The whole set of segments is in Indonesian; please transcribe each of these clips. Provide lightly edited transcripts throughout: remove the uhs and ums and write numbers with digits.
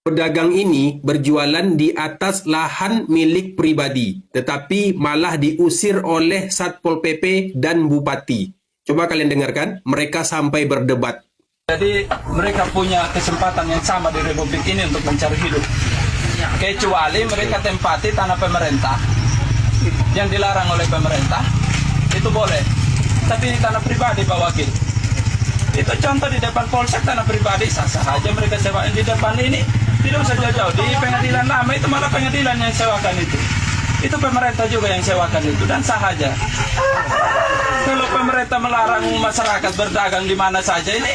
Pedagang ini berjualan di atas lahan milik pribadi, tetapi malah diusir oleh Satpol PP dan Bupati. Coba kalian dengarkan, mereka sampai berdebat. Jadi mereka punya kesempatan yang sama di Republik ini untuk mencari hidup. Kecuali mereka tempati tanah pemerintah yang dilarang oleh pemerintah, itu boleh. Tapi tanah pribadi Pak Wakil, itu contoh di depan polsek tanah pribadi, sah-sah aja mereka sewain di depan ini. Tidak usah jauh-jauh, di pengadilan lama itu malah pengadilan yang sewakan itu. Itu pemerintah juga yang sewakan itu, dan sah aja. Kalau pemerintah melarang masyarakat berdagang di mana saja ini,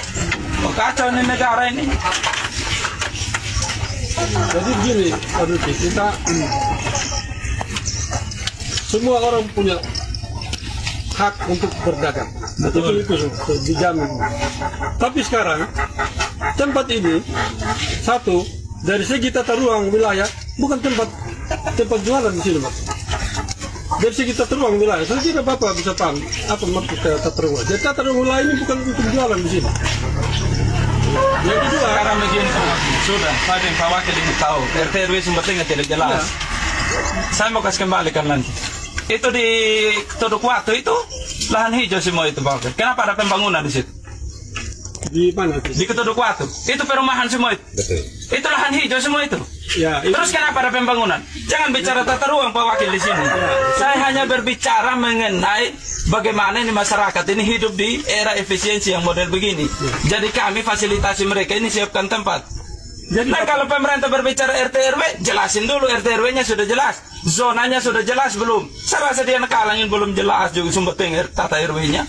oh kacau nih negara ini. Jadi gini, kita semua orang punya hak untuk berdagang. Betul. Itu dijamin. Tapi sekarang tempat ini satu dari segi tata ruang wilayah bukan tempat jualan di sini, Pak. Dari segi tata ruang wilayah, saya kira Bapak bisa paham apa maksud tata ruang. Jadi tata ruang wilayah ini bukan untuk jualan di sini. Yang kedua, sekarang begini sudah, Pak Wakil ini tahu RT RW Sumbertiga tidak jelas. Saya mau kasih kembalikan nanti. Itu di Todok Watu itu lahan hijau semua itu Pak Wakil. Kenapa ada pembangunan di situ? di mana itu? Di Ketuduk Watu. Itu perumahan semua itu. Betul. Itu lahan hijau semua itu. Ya, itu. Terus kenapa ada pembangunan? Jangan bicara tata ruang Pak Wakil di sini. Saya hanya berbicara mengenai bagaimana ini masyarakat ini hidup di era efisiensi yang model begini. Jadi kami fasilitasi mereka ini siapkan tempat. Jadi, nah kalau pemerintah berbicara RT RW, jelasin dulu RT RW-nya sudah jelas, zonanya sudah jelas belum? Saya rasa dia Kalangin belum jelas juga sumber tata RW-nya.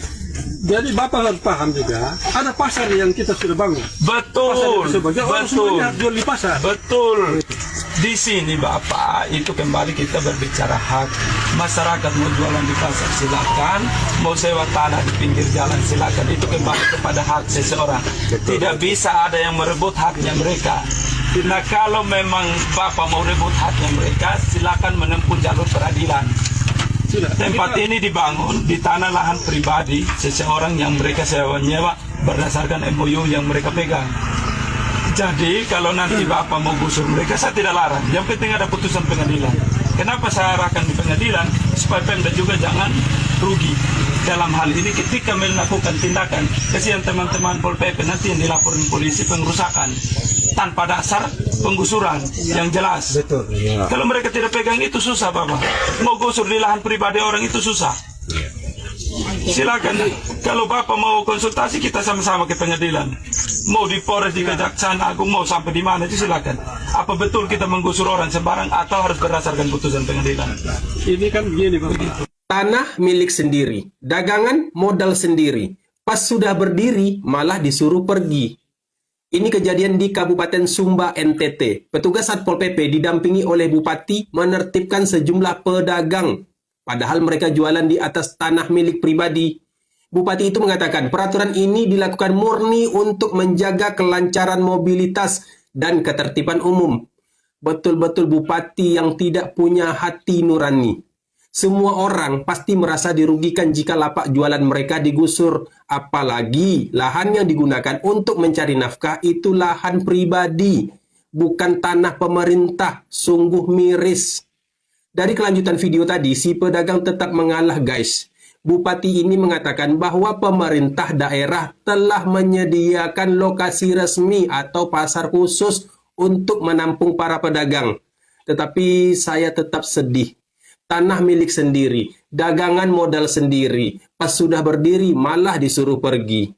Jadi Bapak harus paham juga, ada pasar yang kita sudah bangun. Betul, betul, jual di pasar. betul. Di sini Bapak, itu kembali kita berbicara hak. Masyarakat mau jualan di pasar silakan, mau sewa tanah di pinggir jalan silakan. Itu kembali kepada hak seseorang. Tidak bisa ada yang merebut haknya mereka. Nah kalau memang Bapak mau rebut haknya mereka, silakan menempuh jalur peradilan. Tempat ini dibangun di tanah lahan pribadi seseorang yang mereka sewa-nyewa berdasarkan MOU yang mereka pegang. Jadi kalau nanti Bapak mau gusur mereka, saya tidak larang. Yang penting ada putusan pengadilan. Kenapa saya arahkan di pengadilan? Supaya Pemda juga jangan rugi dalam hal ini ketika melakukan tindakan. Kasihan teman-teman Pol PP nanti yang dilaporin polisi pengrusakan tanpa dasar penggusuran yang jelas. Betul. Ya. Kalau mereka tidak pegang itu susah Bapak. Mau gusur di lahan pribadi orang itu susah. Silakan. Kalau Bapak mau konsultasi kita sama-sama ke pengadilan. Mau di Polres, di Kejaksaan Agung, mau sampai di mana itu silakan. Apa betul kita menggusur orang sembarang atau harus berdasarkan putusan pengadilan? Ini kan begini Bapak. Tanah milik sendiri, dagangan modal sendiri. Pas sudah berdiri malah disuruh pergi. Ini kejadian di Kabupaten Sumba, NTT. Petugas Satpol PP didampingi oleh Bupati menertibkan sejumlah pedagang. Padahal mereka jualan di atas tanah milik pribadi. Bupati itu mengatakan peraturan ini dilakukan murni untuk menjaga kelancaran mobilitas dan ketertiban umum. Betul-betul Bupati yang tidak punya hati nurani. Semua orang pasti merasa dirugikan jika lapak jualan mereka digusur. Apalagi lahan yang digunakan untuk mencari nafkah itu lahan pribadi, bukan tanah pemerintah. Sungguh miris. Dari kelanjutan video tadi, si pedagang tetap mengalah guys. Bupati ini mengatakan bahwa pemerintah daerah telah menyediakan lokasi resmi atau pasar khusus untuk menampung para pedagang. Tetapi saya tetap sedih. Tanah milik sendiri, dagangan modal sendiri, pas sudah berdiri malah disuruh pergi.